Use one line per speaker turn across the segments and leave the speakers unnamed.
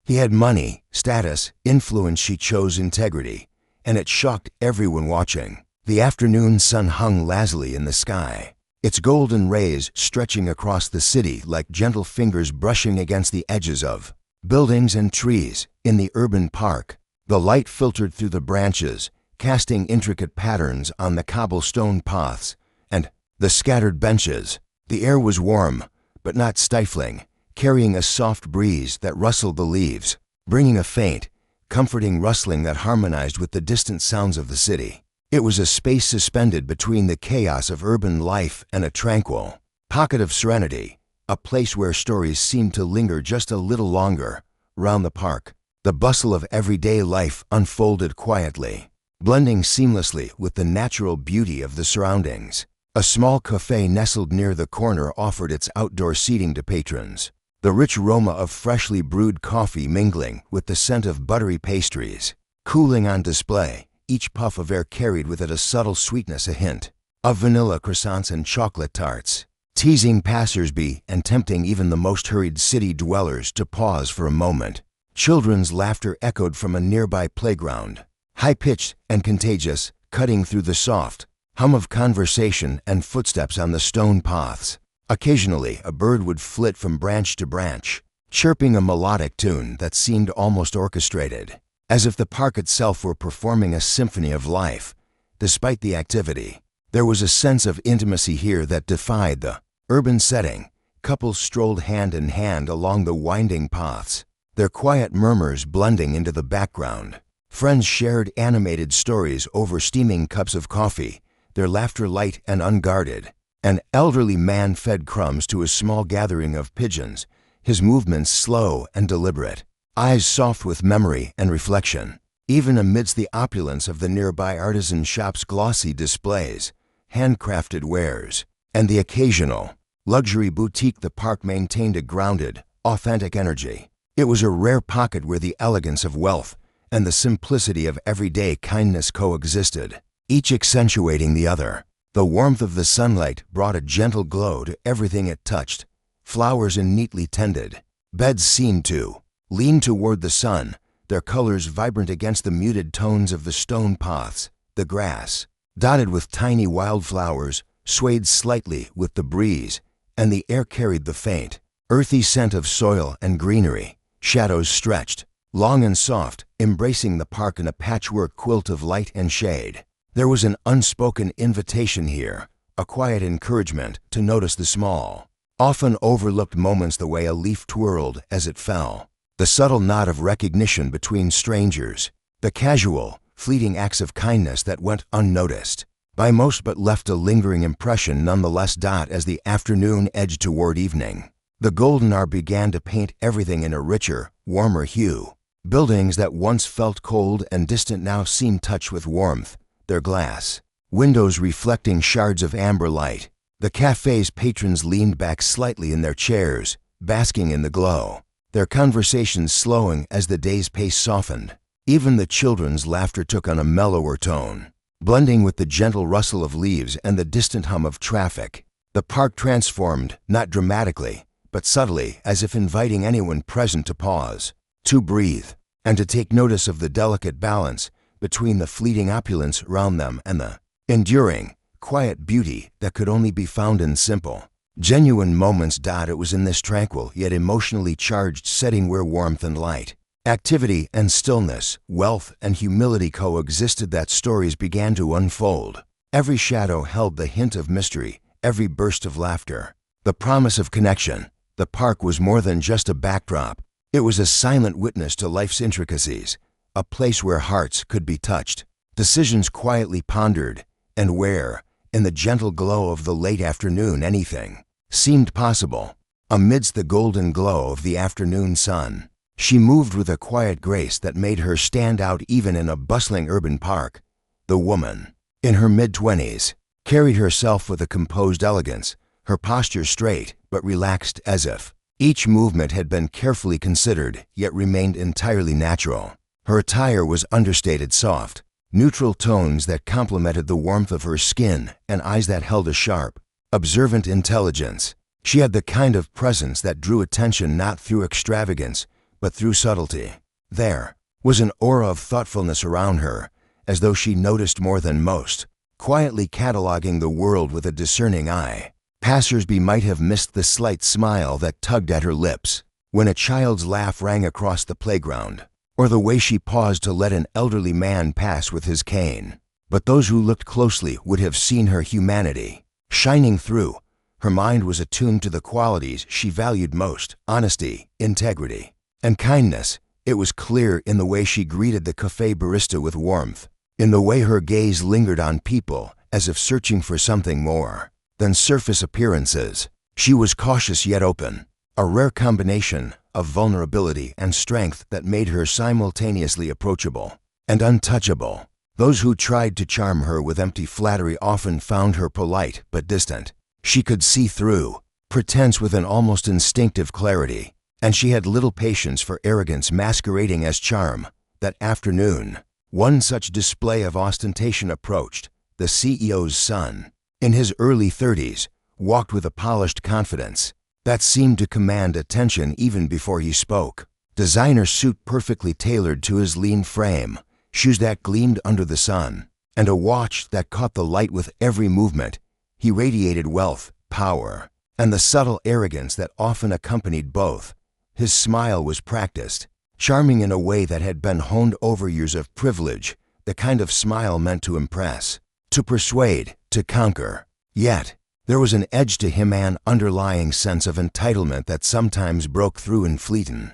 He had money, status, influence. She chose integrity, and it shocked everyone watching. The afternoon sun hung lazily in the sky, its golden rays stretching across the city like gentle fingers brushing against the edges of buildings and trees. In the urban park, the light filtered through the branches, casting intricate patterns on the cobblestone paths and the scattered benches. The air was warm, but not stifling, carrying a soft breeze that rustled the leaves, bringing a faint, comforting rustling that harmonized with the distant sounds of the city. It was a space suspended between the chaos of urban life and a tranquil pocket of serenity, a place where stories seemed to linger just a little longer. Round the park, the bustle of everyday life unfolded quietly, blending seamlessly with the natural beauty of the surroundings. A small cafe nestled near the corner offered its outdoor seating to patrons, the rich aroma of freshly brewed coffee mingling with the scent of buttery pastries. Cooling on display, each puff of air carried with it a subtle sweetness, a hint of vanilla croissants and chocolate tarts, teasing passers-by and tempting even the most hurried city dwellers to pause for a moment. Children's laughter echoed from a nearby playground, high-pitched and contagious, cutting through the soft hum of conversation and footsteps on the stone paths. Occasionally, a bird would flit from branch to branch, chirping a melodic tune that seemed almost orchestrated, as if the park itself were performing a symphony of life. Despite the activity, there was a sense of intimacy here that defied the urban setting. Couples strolled hand in hand along the winding paths, their quiet murmurs blending into the background. Friends shared animated stories over steaming cups of coffee, their laughter light and unguarded. An elderly man fed crumbs to a small gathering of pigeons, his movements slow and deliberate, eyes soft with memory and reflection. Even amidst the opulence of the nearby artisan shop's glossy displays, handcrafted wares, and the occasional luxury boutique, the park maintained a grounded, authentic energy. It was a rare pocket where the elegance of wealth and the simplicity of everyday kindness coexisted, each accentuating the other. The warmth of the sunlight brought a gentle glow to everything it touched. Flowers and neatly tended beds seemed to lean toward the sun, their colors vibrant against the muted tones of the stone paths. The grass, dotted with tiny wildflowers, swayed slightly with the breeze, and the air carried the faint, earthy scent of soil and greenery. Shadows stretched, long and soft, embracing the park in a patchwork quilt of light and shade. There was an unspoken invitation here, a quiet encouragement to notice the small, often overlooked moments, the way a leaf twirled as it fell, the subtle nod of recognition between strangers, the casual, fleeting acts of kindness that went unnoticed by most but left a lingering impression nonetheless. As the afternoon edged toward evening, the golden hour began to paint everything in a richer, warmer hue. Buildings that once felt cold and distant now seemed touched with warmth, their glass windows reflecting shards of amber light. The cafe's patrons leaned back slightly in their chairs, basking in the glow, their conversations slowing as the day's pace softened. Even the children's laughter took on a mellower tone, blending with the gentle rustle of leaves and the distant hum of traffic. The park transformed, not dramatically, but subtly, as if inviting anyone present to pause, to breathe, and to take notice of the delicate balance between the fleeting opulence around them and the enduring, quiet beauty that could only be found in simple, genuine moments. It was in this tranquil yet emotionally charged setting where warmth and light, activity and stillness, wealth and humility coexisted that stories began to unfold. Every shadow held the hint of mystery, every burst of laughter, the promise of connection. The park was more than just a backdrop. It was a silent witness to life's intricacies, a place where hearts could be touched, decisions quietly pondered, and where, in the gentle glow of the late afternoon, anything seemed possible. Amidst the golden glow of the afternoon sun, she moved with a quiet grace that made her stand out even in a bustling urban park. The woman, in her mid-20s, carried herself with a composed elegance, her posture straight but relaxed, as if each movement had been carefully considered yet remained entirely natural. Her attire was understated, soft, neutral tones that complemented the warmth of her skin and eyes that held a sharp, observant intelligence. She had the kind of presence that drew attention not through extravagance, but through subtlety. There was an aura of thoughtfulness around her, as though she noticed more than most, quietly cataloging the world with a discerning eye. Passers-by might have missed the slight smile that tugged at her lips when a child's laugh rang across the playground, or the way she paused to let an elderly man pass with his cane. But those who looked closely would have seen her humanity shining through. Her mind was attuned to the qualities she valued most: honesty, integrity, and kindness. It was clear in the way she greeted the cafe barista with warmth, in the way her gaze lingered on people as if searching for something more than surface appearances. She was cautious yet open, a rare combination of vulnerability and strength that made her simultaneously approachable and untouchable. Those who tried to charm her with empty flattery often found her polite but distant. She could see through pretense with an almost instinctive clarity, and she had little patience for arrogance masquerading as charm. That afternoon, one such display of ostentation approached. The CEO's son, in his early 30s, walked with a polished confidence that seemed to command attention even before he spoke. Designer suit perfectly tailored to his lean frame, shoes that gleamed under the sun, and a watch that caught the light with every movement. He radiated wealth, power, and the subtle arrogance that often accompanied both. His smile was practiced, charming in a way that had been honed over years of privilege, the kind of smile meant to impress, to persuade, to conquer. Yet, there was an edge to him, an underlying sense of entitlement that sometimes broke through in fleeting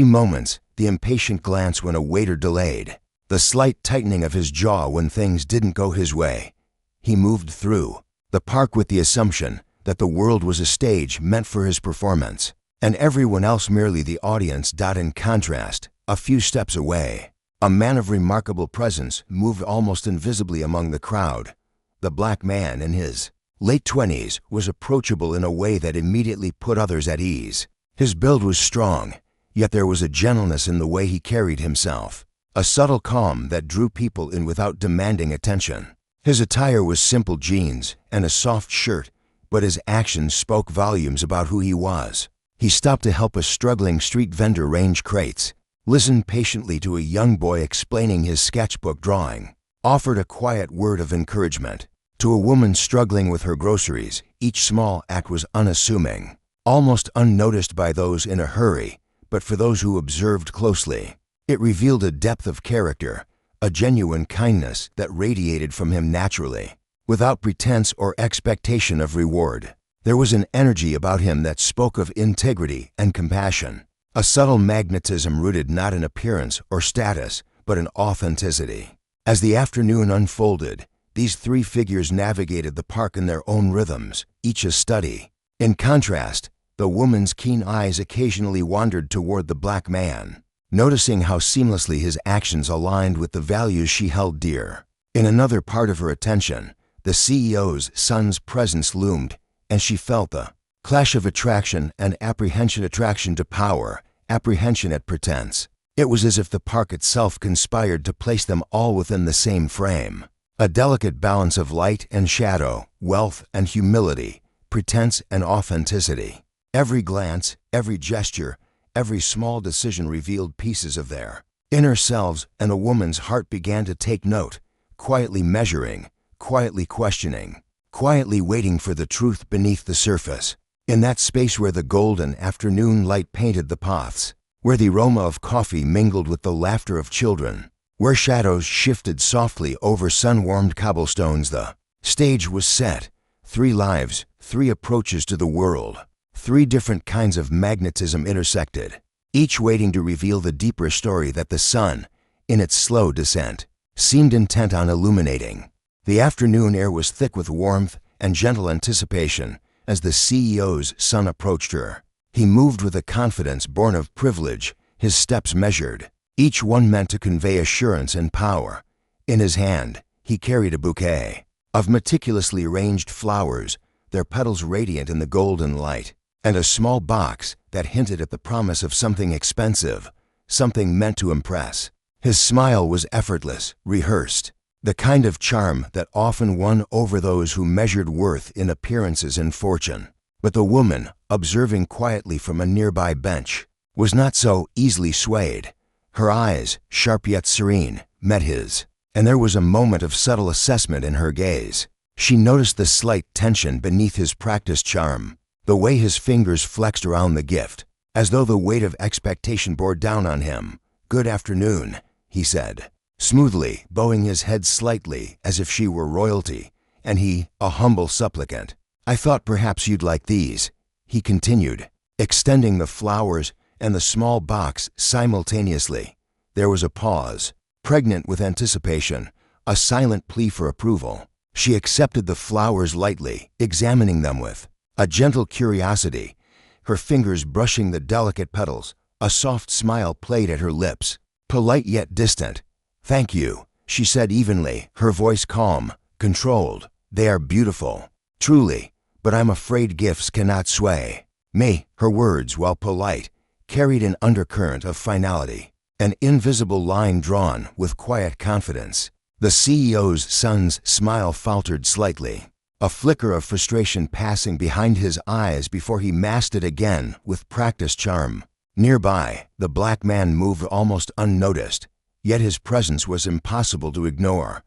moments: the impatient glance when a waiter delayed, the slight tightening of his jaw when things didn't go his way. He moved through the park with the assumption that the world was a stage meant for his performance, and everyone else merely the audience. In contrast, a few steps away, a man of remarkable presence moved almost invisibly among the crowd. The black man, in his late 20s, was approachable in a way that immediately put others at ease. His build was strong, yet there was a gentleness in the way he carried himself, a subtle calm that drew people in without demanding attention. His attire was simple jeans and a soft shirt, but his actions spoke volumes about who he was. He stopped to help a struggling street vendor range crates, listened patiently to a young boy explaining his sketchbook drawing, offered a quiet word of encouragement to a woman struggling with her groceries. Each small act was unassuming, almost unnoticed by those in a hurry, but for those who observed closely, it revealed a depth of character, a genuine kindness that radiated from him naturally, without pretense or expectation of reward. There was an energy about him that spoke of integrity and compassion, a subtle magnetism rooted not in appearance or status, but in authenticity. As the afternoon unfolded, these three figures navigated the park in their own rhythms, each a study. In contrast, the woman's keen eyes occasionally wandered toward the black man, noticing how seamlessly his actions aligned with the values she held dear. In another part of her attention, the CEO's son's presence loomed, and she felt the clash of attraction and apprehension: attraction to power, apprehension at pretense. It was as if the park itself conspired to place them all within the same frame, a delicate balance of light and shadow, wealth and humility, pretense and authenticity. Every glance, every gesture, every small decision revealed pieces of their inner selves, and a woman's heart began to take note, quietly measuring, quietly questioning, quietly waiting for the truth beneath the surface. In that space where the golden afternoon light painted the paths, where the aroma of coffee mingled with the laughter of children, where shadows shifted softly over sun-warmed cobblestones, the stage was set. 3 lives, 3 approaches to the world, 3 different kinds of magnetism intersected, each waiting to reveal the deeper story that the sun, in its slow descent, seemed intent on illuminating. The afternoon air was thick with warmth and gentle anticipation as the CEO's son approached her. He moved with a confidence born of privilege, his steps measured, each one meant to convey assurance and power. In his hand, he carried a bouquet of meticulously arranged flowers, their petals radiant in the golden light, and a small box that hinted at the promise of something expensive, something meant to impress. His smile was effortless, rehearsed, the kind of charm that often won over those who measured worth in appearances and fortune. But the woman, observing quietly from a nearby bench, was not so easily swayed. Her eyes, sharp yet serene, met his, and there was a moment of subtle assessment in her gaze. She noticed the slight tension beneath his practiced charm, the way his fingers flexed around the gift, as though the weight of expectation bore down on him. "Good afternoon," he said, smoothly, bowing his head slightly as if she were royalty, and he, a humble supplicant. "I thought perhaps you'd like these," he continued, extending the flowers and the small box simultaneously. There was a pause, pregnant with anticipation, a silent plea for approval. She accepted the flowers lightly, examining them with a gentle curiosity, her fingers brushing the delicate petals. A soft smile played at her lips, polite yet distant. "Thank you," she said evenly, her voice calm, controlled. "They are beautiful, truly, but I'm afraid gifts cannot sway me." Her words, while polite, carried an undercurrent of finality, an invisible line drawn with quiet confidence. The CEO's son's smile faltered slightly, a flicker of frustration passing behind his eyes before he masked it again with practiced charm. Nearby, the black man moved almost unnoticed, yet his presence was impossible to ignore.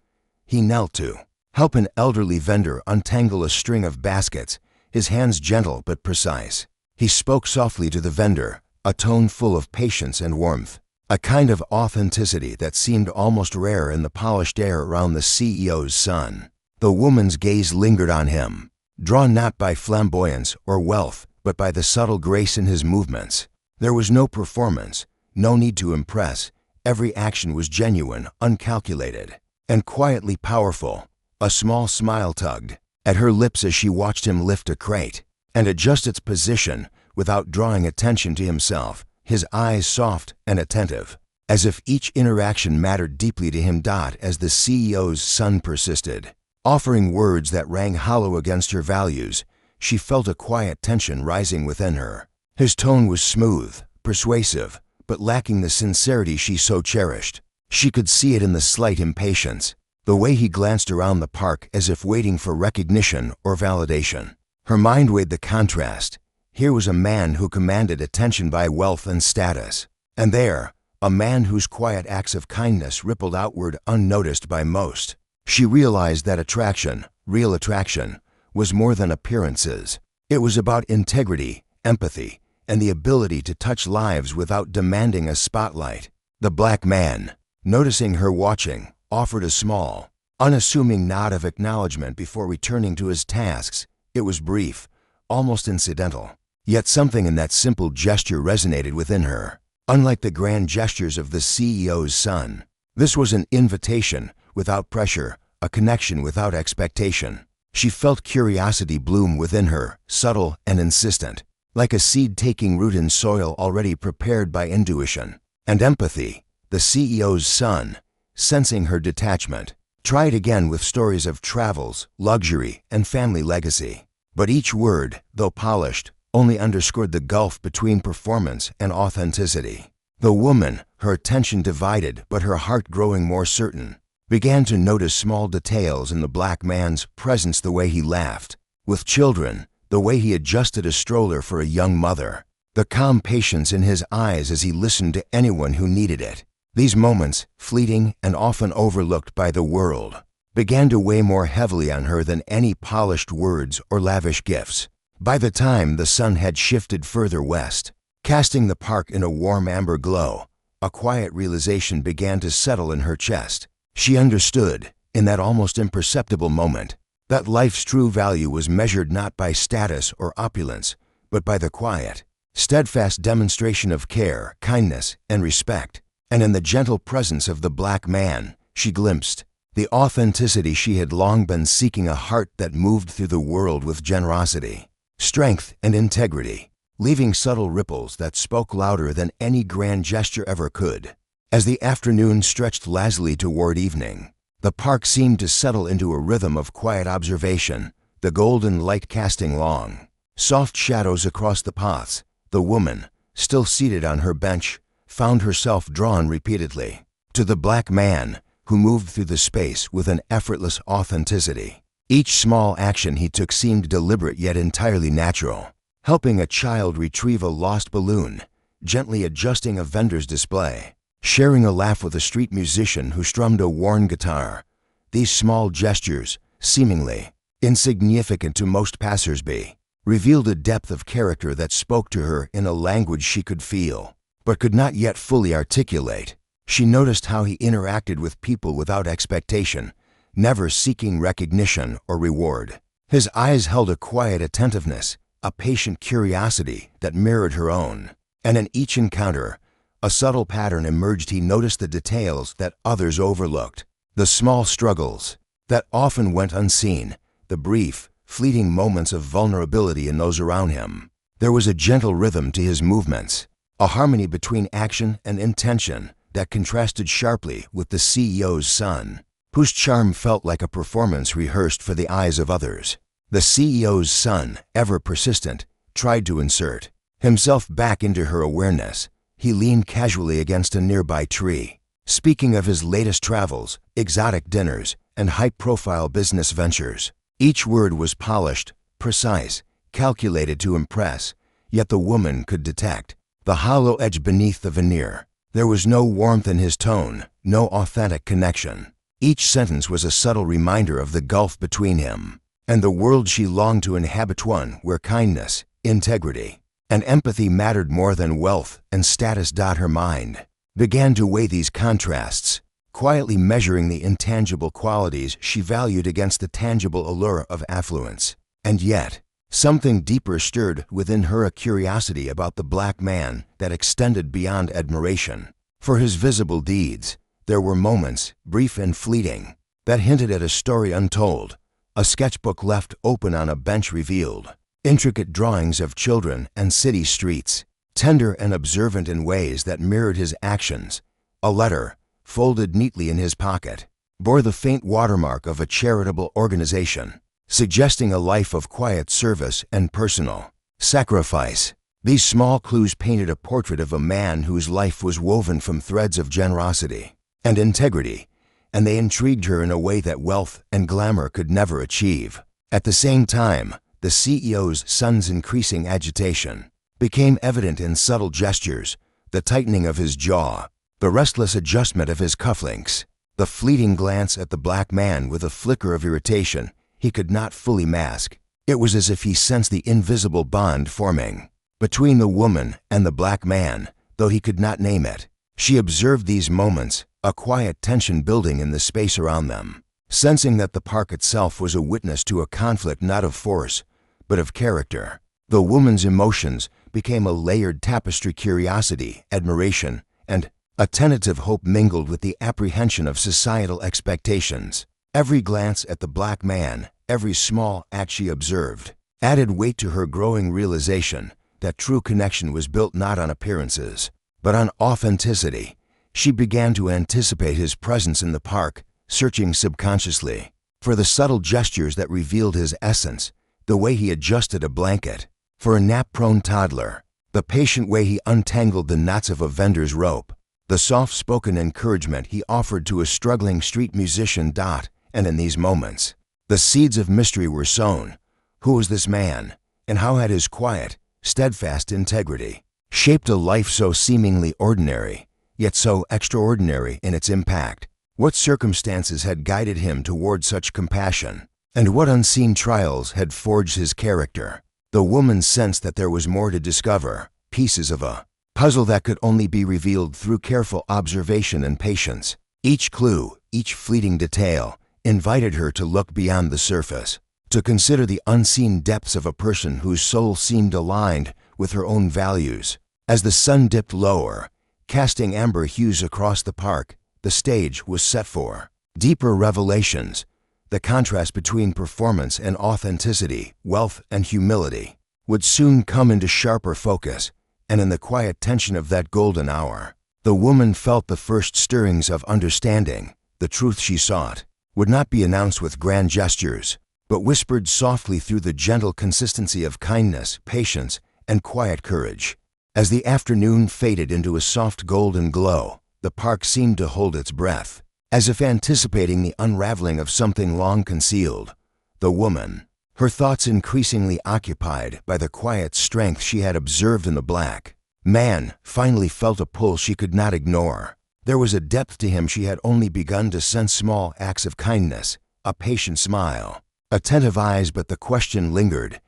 He knelt to help an elderly vendor untangle a string of baskets, his hands gentle but precise. He spoke softly to the vendor, a tone full of patience and warmth, a kind of authenticity that seemed almost rare in the polished air around the CEO's son. The woman's gaze lingered on him, drawn not by flamboyance or wealth, but by the subtle grace in his movements. There was no performance, no need to impress. Every action was genuine, uncalculated, and quietly powerful. A small smile tugged at her lips as she watched him lift a crate and adjust its position without drawing attention to himself, his eyes soft and attentive, as if each interaction mattered deeply to him. As the CEO's son persisted, offering words that rang hollow against her values, she felt a quiet tension rising within her. His tone was smooth, persuasive, but lacking the sincerity she so cherished. She could see it in the slight impatience, the way he glanced around the park as if waiting for recognition or validation. Her mind weighed the contrast. Here was a man who commanded attention by wealth and status, and there, a man whose quiet acts of kindness rippled outward unnoticed by most. She realized that attraction, real attraction, was more than appearances. It was about integrity, empathy, and the ability to touch lives without demanding a spotlight. The black man, noticing her watching, offered a small, unassuming nod of acknowledgement before returning to his tasks. It was brief, almost incidental, yet something in that simple gesture resonated within her. Unlike the grand gestures of the CEO's son, this was an invitation without pressure, a connection without expectation. She felt curiosity bloom within her, subtle and insistent, like a seed taking root in soil already prepared by intuition. And empathy, the CEO's son, sensing her detachment, tried again with stories of travels, luxury, and family legacy. But each word, though polished, only underscored the gulf between performance and authenticity. The woman, her attention divided but her heart growing more certain, began to notice small details in the black man's presence, the way he laughed with children, the way he adjusted a stroller for a young mother, the calm patience in his eyes as he listened to anyone who needed it. These moments, fleeting and often overlooked by the world, began to weigh more heavily on her than any polished words or lavish gifts. By the time the sun had shifted further west, casting the park in a warm amber glow, a quiet realization began to settle in her chest. She understood, in that almost imperceptible moment, that life's true value was measured not by status or opulence, but by the quiet, steadfast demonstration of care, kindness, and respect. And in the gentle presence of the black man, she glimpsed the authenticity she had long been seeking, a heart that moved through the world with generosity, strength, and integrity, leaving subtle ripples that spoke louder than any grand gesture ever could. As the afternoon stretched lazily toward evening, the park seemed to settle into a rhythm of quiet observation, the golden light casting long, soft shadows across the paths. The woman, still seated on her bench, found herself drawn repeatedly to the black man, who moved through the space with an effortless authenticity. Each small action he took seemed deliberate yet entirely natural. Helping a child retrieve a lost balloon, gently adjusting a vendor's display, sharing a laugh with a street musician who strummed a worn guitar. These small gestures, seemingly insignificant to most passersby, revealed a depth of character that spoke to her in a language she could feel, but could not yet fully articulate. She noticed how he interacted with people without expectation, never seeking recognition or reward. His eyes held a quiet attentiveness, a patient curiosity that mirrored her own. And in each encounter, a subtle pattern emerged. He noticed the details that others overlooked, the small struggles that often went unseen, the brief, fleeting moments of vulnerability in those around him. There was a gentle rhythm to his movements, a harmony between action and intention that contrasted sharply with the CEO's son, whose charm felt like a performance rehearsed for the eyes of others. The CEO's son, ever persistent, tried to insert himself back into her awareness. He leaned casually against a nearby tree, speaking of his latest travels, exotic dinners, and high-profile business ventures. Each word was polished, precise, calculated to impress, yet the woman could detect the hollow edge beneath the veneer. There was no warmth in his tone, no authentic connection. Each sentence was a subtle reminder of the gulf between him and the world she longed to inhabit, one where kindness, integrity, and empathy mattered more than wealth and status. Her mind began to weigh these contrasts, quietly measuring the intangible qualities she valued against the tangible allure of affluence. And yet, something deeper stirred within her, a curiosity about the black man that extended beyond admiration for his visible deeds. There were moments, brief and fleeting, that hinted at a story untold. A sketchbook left open on a bench revealed intricate drawings of children and city streets, tender and observant in ways that mirrored his actions. A letter, folded neatly in his pocket, bore the faint watermark of a charitable organization, suggesting a life of quiet service and personal sacrifice. These small clues painted a portrait of a man whose life was woven from threads of generosity and integrity, and they intrigued her in a way that wealth and glamour could never achieve. At the same time, the CEO's son's increasing agitation became evident in subtle gestures, the tightening of his jaw, the restless adjustment of his cufflinks, the fleeting glance at the black man with a flicker of irritation he could not fully mask. It was as if he sensed the invisible bond forming between the woman and the black man, though he could not name it. She observed these moments, a quiet tension building in the space around them, sensing that the park itself was a witness to a conflict not of force, but of character. The woman's emotions became a layered tapestry: curiosity, admiration, and a tentative hope mingled with the apprehension of societal expectations. Every glance at the black man, every small act she observed, added weight to her growing realization that true connection was built not on appearances, but on authenticity. She began to anticipate his presence in the park, searching subconsciously for the subtle gestures that revealed his essence, the way he adjusted a blanket for a nap-prone toddler, the patient way he untangled the knots of a vendor's rope, the soft-spoken encouragement he offered to a struggling street musician. And in these moments, the seeds of mystery were sown. Who was this man, and how had his quiet, steadfast integrity shaped a life so seemingly ordinary, yet so extraordinary in its impact? What circumstances had guided him toward such compassion, and what unseen trials had forged his character? The woman sensed that there was more to discover, pieces of a puzzle that could only be revealed through careful observation and patience. Each clue, each fleeting detail, invited her to look beyond the surface, to consider the unseen depths of a person whose soul seemed aligned with her own values. As the sun dipped lower, casting amber hues across the park, the stage was set for deeper revelations. The contrast between performance and authenticity, wealth and humility, would soon come into sharper focus, and in the quiet tension of that golden hour, the woman felt the first stirrings of understanding. The truth she sought would not be announced with grand gestures, but whispered softly through the gentle consistency of kindness, patience, and quiet courage. As the afternoon faded into a soft golden glow, the park seemed to hold its breath, as if anticipating the unraveling of something long concealed. The woman, her thoughts increasingly occupied by the quiet strength she had observed in the black man finally felt a pull she could not ignore. There was a depth to him she had only begun to sense: small acts of kindness, a patient smile, attentive eyes. But the question lingered.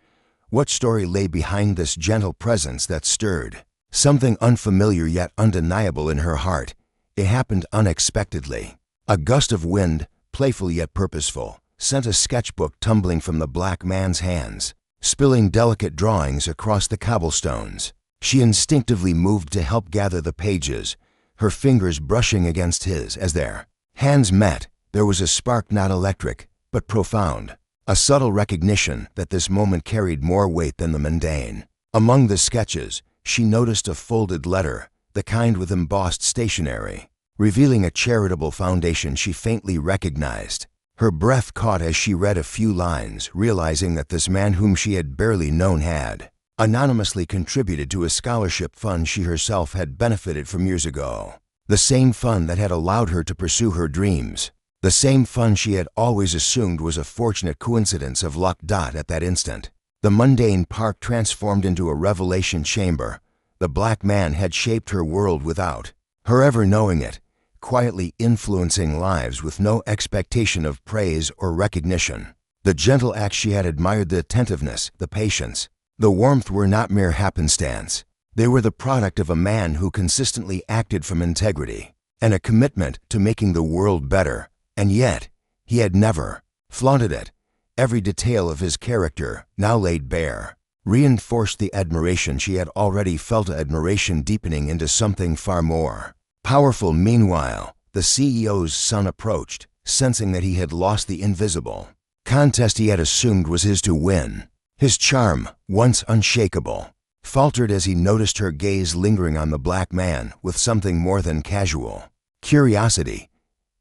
What story lay behind this gentle presence that stirred something unfamiliar yet undeniable in her heart? It happened unexpectedly. A gust of wind, playful yet purposeful, sent a sketchbook tumbling from the black man's hands, spilling delicate drawings across the cobblestones. She instinctively moved to help gather the pages, her fingers brushing against his. As their hands met, there was a spark not electric, but profound, a subtle recognition that this moment carried more weight than the mundane. Among the sketches, she noticed a folded letter, the kind with embossed stationery, revealing a charitable foundation she faintly recognized. Her breath caught as she read a few lines, realizing that this man whom she had barely known had anonymously contributed to a scholarship fund she herself had benefited from years ago. The same fund that had allowed her to pursue her dreams. The same fund she had always assumed was a fortunate coincidence of luck. At that instant, the mundane park transformed into a revelation chamber. The black man had shaped her world without her ever knowing it, quietly influencing lives with no expectation of praise or recognition. The gentle acts she had admired, the attentiveness, the patience, the warmth, were not mere happenstance. They were the product of a man who consistently acted from integrity and a commitment to making the world better. And yet, he had never flaunted it. Every detail of his character, now laid bare, reinforced the admiration she had already felt, admiration deepening into something far more powerful. Meanwhile, the CEO's son approached, sensing that he had lost the invisible contest he had assumed was his to win. His charm, once unshakable, faltered as he noticed her gaze lingering on the black man with something more than casual curiosity.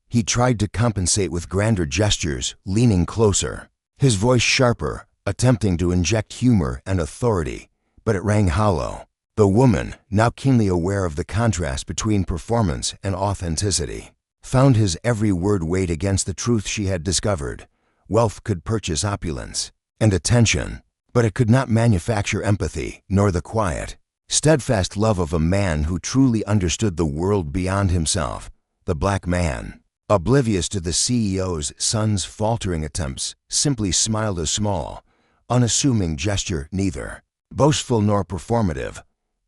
He tried to compensate with grander gestures, leaning closer, his voice sharper, attempting to inject humor and authority, but it rang hollow. The woman, now keenly aware of the contrast between performance and authenticity, found his every word weighed against the truth she had discovered. Wealth could purchase opulence and attention, but it could not manufacture empathy, nor the quiet, steadfast love of a man who truly understood the world beyond himself. The black man, oblivious to the CEO's son's faltering attempts, simply smiled, a small, unassuming gesture, neither boastful nor performative.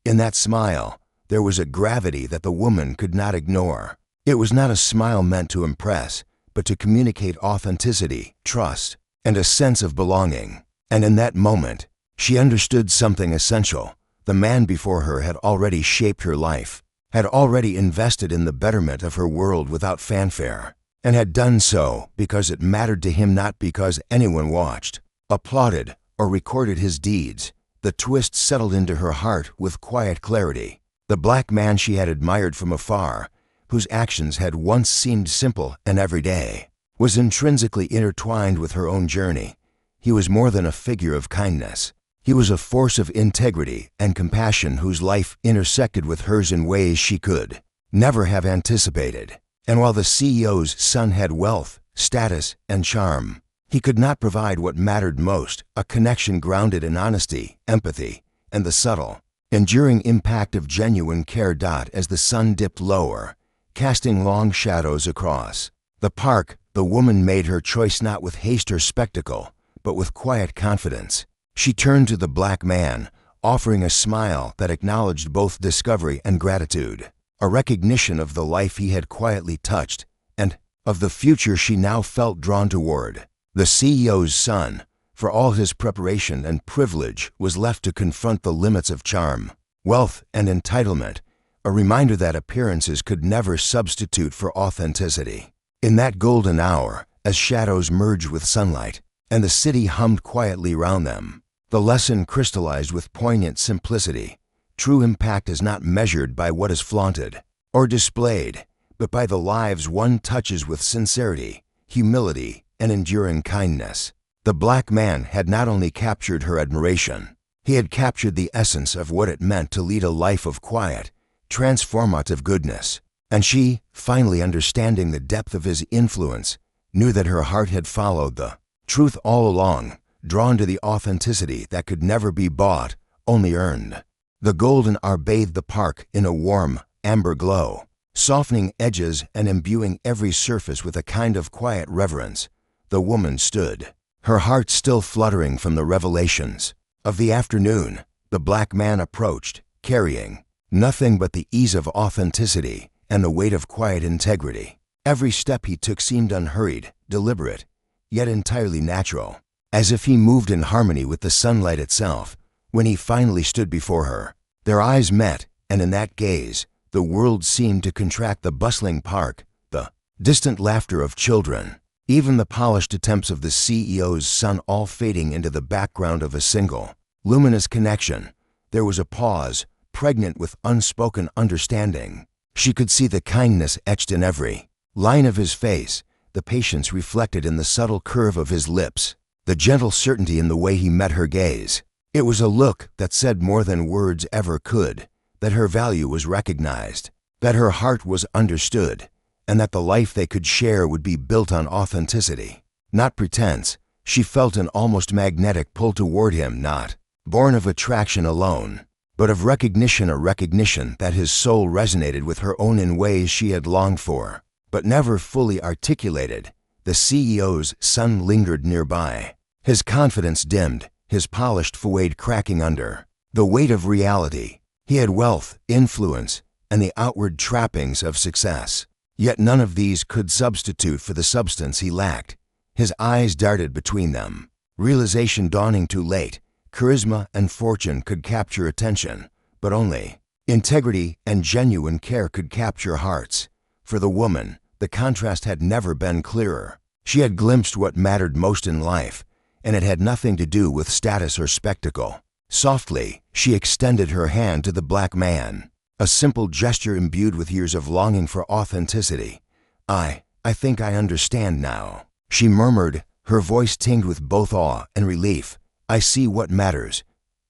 In that smile, there was a gravity that the woman could not ignore. It was not a smile meant to impress, but to communicate authenticity, trust, and a sense of belonging. And in that moment, she understood something essential. The man before her had already shaped her life, had already invested in the betterment of her world without fanfare, and had done so because it mattered to him, not because anyone watched, applauded, or recorded his deeds. The twist settled into her heart with quiet clarity. The black man she had admired from afar, whose actions had once seemed simple and everyday, was intrinsically intertwined with her own journey. He was more than a figure of kindness. He was a force of integrity and compassion whose life intersected with hers in ways she could never have anticipated. And while the CEO's son had wealth, status, and charm, he could not provide what mattered most: a connection grounded in honesty, empathy, and the subtle, enduring impact of genuine care. As the sun dipped lower, casting long shadows across the park, the woman made her choice not with haste or spectacle, but with quiet confidence. She turned to the black man, offering a smile that acknowledged both discovery and gratitude, a recognition of the life he had quietly touched, and of the future she now felt drawn toward. The CEO's son, for all his preparation and privilege, was left to confront the limits of charm, wealth, and entitlement, a reminder that appearances could never substitute for authenticity. In that golden hour, as shadows merged with sunlight, and the city hummed quietly round them, the lesson crystallized with poignant simplicity. True impact is not measured by what is flaunted or displayed, but by the lives one touches with sincerity, humility, and enduring kindness. The black man had not only captured her admiration, he had captured the essence of what it meant to lead a life of quiet, transformative goodness. And she, finally understanding the depth of his influence, knew that her heart had followed the truth all along, drawn to the authenticity that could never be bought, only earned. The golden hour bathed the park in a warm, amber glow, softening edges and imbuing every surface with a kind of quiet reverence. The woman stood, her heart still fluttering from the revelations of the afternoon. The black man approached, carrying nothing but the ease of authenticity and the weight of quiet integrity. Every step he took seemed unhurried, deliberate, yet entirely natural, as if he moved in harmony with the sunlight itself. When he finally stood before her, their eyes met, and in that gaze, the world seemed to contract. The bustling park, the distant laughter of children, even the polished attempts of the CEO's son, all fading into the background of a single, luminous connection. There was a pause, pregnant with unspoken understanding. She could see the kindness etched in every line of his face, the patience reflected in the subtle curve of his lips, the gentle certainty in the way he met her gaze. It was a look that said more than words ever could, that her value was recognized, that her heart was understood, and that the life they could share would be built on authenticity, not pretense. She felt an almost magnetic pull toward him, not born of attraction alone, but of recognition, a recognition that his soul resonated with her own in ways she had longed for, but never fully articulated. The CEO's son lingered nearby, his confidence dimmed, his polished facade cracking under the weight of reality. He had wealth, influence, and the outward trappings of success, yet none of these could substitute for the substance he lacked. His eyes darted between them, realization dawning too late. Charisma and fortune could capture attention, but only integrity and genuine care could capture hearts. For the woman, the contrast had never been clearer. She had glimpsed what mattered most in life, and it had nothing to do with status or spectacle. Softly, she extended her hand to the black man, a simple gesture imbued with years of longing for authenticity. I think I understand now," she murmured, her voice tinged with both awe and relief. "I see what matters."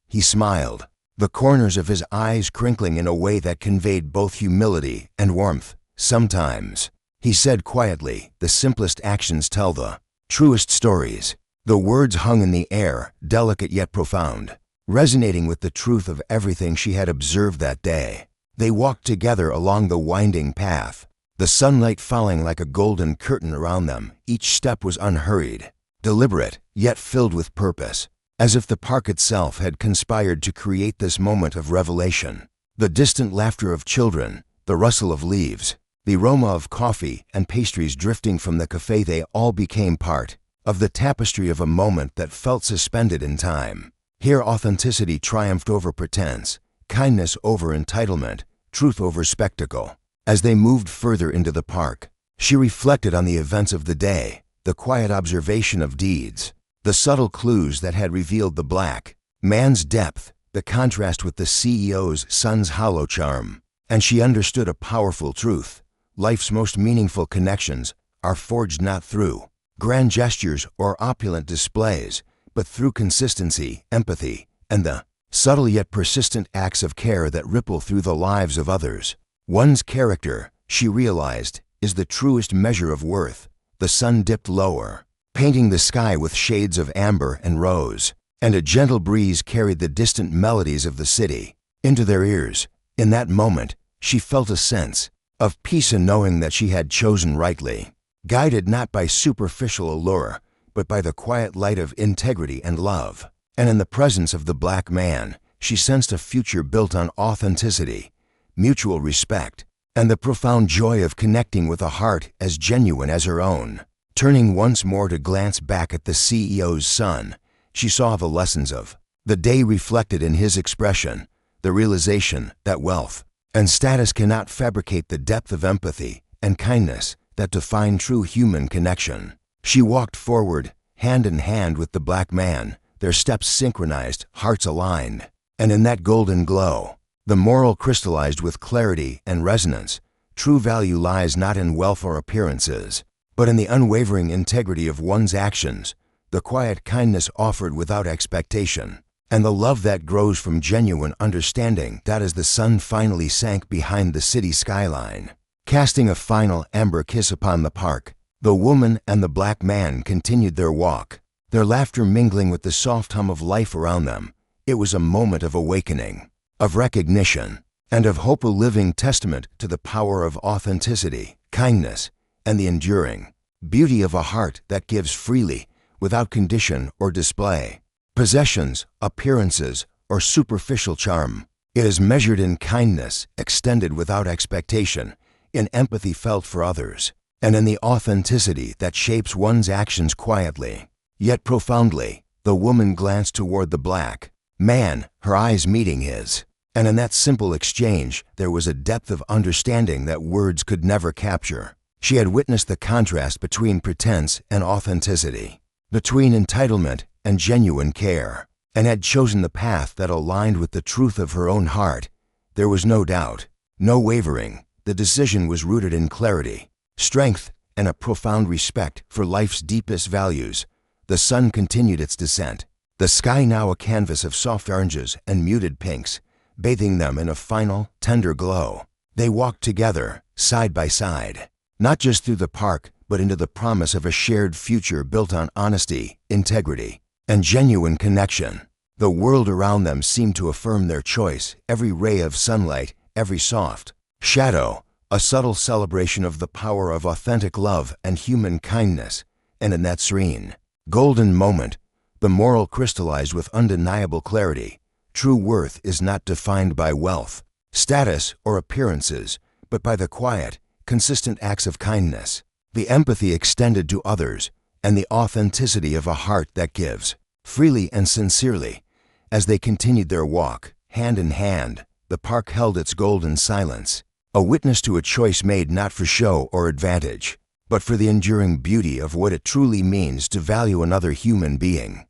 He smiled, the corners of his eyes crinkling in a way that conveyed both humility and warmth. "Sometimes," he said quietly, "the simplest actions tell the truest stories." The words hung in the air, delicate yet profound, resonating with the truth of everything she had observed that day. They walked together along the winding path, the sunlight falling like a golden curtain around them. Each step was unhurried, deliberate, yet filled with purpose, as if the park itself had conspired to create this moment of revelation. The distant laughter of children, the rustle of leaves, the aroma of coffee and pastries drifting from the cafe, they all became part of the tapestry of a moment that felt suspended in time. Here authenticity triumphed over pretense, kindness over entitlement, truth over spectacle. As they moved further into the park, she reflected on the events of the day, the quiet observation of deeds, the subtle clues that had revealed the black man's depth, the contrast with the CEO's son's hollow charm. And she understood a powerful truth: life's most meaningful connections are forged not through grand gestures or opulent displays, but through consistency, empathy, and the subtle yet persistent acts of care that ripple through the lives of others. One's character, she realized, is the truest measure of worth. The sun dipped lower, painting the sky with shades of amber and rose, and a gentle breeze carried the distant melodies of the city into their ears. In that moment, she felt a sense of peace in knowing that she had chosen rightly, guided not by superficial allure, but by the quiet light of integrity and love. And in the presence of the black man, she sensed a future built on authenticity, mutual respect, and the profound joy of connecting with a heart as genuine as her own. Turning once more to glance back at the CEO's son, she saw the lessons of the day reflected in his expression, the realization that wealth and status cannot fabricate the depth of empathy and kindness that define true human connection. She walked forward, hand in hand with the black man, their steps synchronized, hearts aligned. And in that golden glow, the moral crystallized with clarity and resonance. True value lies not in wealth or appearances, but in the unwavering integrity of one's actions, the quiet kindness offered without expectation, and the love that grows from genuine understanding. That as the sun finally sank behind the city skyline, casting a final amber kiss upon the park, the woman and the black man continued their walk, their laughter mingling with the soft hum of life around them. It was a moment of awakening, of recognition, and of hope, a living testament to the power of authenticity, kindness, and the enduring beauty of a heart that gives freely, without condition or display, possessions, appearances, or superficial charm. It is measured in kindness, extended without expectation, in empathy felt for others, and in the authenticity that shapes one's actions quietly, yet profoundly. The woman glanced toward the black man, her eyes meeting his, and in that simple exchange there was a depth of understanding that words could never capture. She had witnessed the contrast between pretense and authenticity, between entitlement and genuine care, and had chosen the path that aligned with the truth of her own heart. There was no doubt, no wavering. The decision was rooted in clarity, strength, and a profound respect for life's deepest values. The sun continued its descent, the sky now a canvas of soft oranges and muted pinks, bathing them in a final, tender glow. They walked together, side by side, not just through the park, but into the promise of a shared future built on honesty, integrity, and genuine connection. The world around them seemed to affirm their choice, every ray of sunlight, every soft shadow, a subtle celebration of the power of authentic love and human kindness. And in that serene, golden moment, the moral crystallized with undeniable clarity. True worth is not defined by wealth, status, or appearances, but by the quiet, consistent acts of kindness, the empathy extended to others, and the authenticity of a heart that gives, freely and sincerely. As they continued their walk, hand in hand, the park held its golden silence, a witness to a choice made not for show or advantage, but for the enduring beauty of what it truly means to value another human being.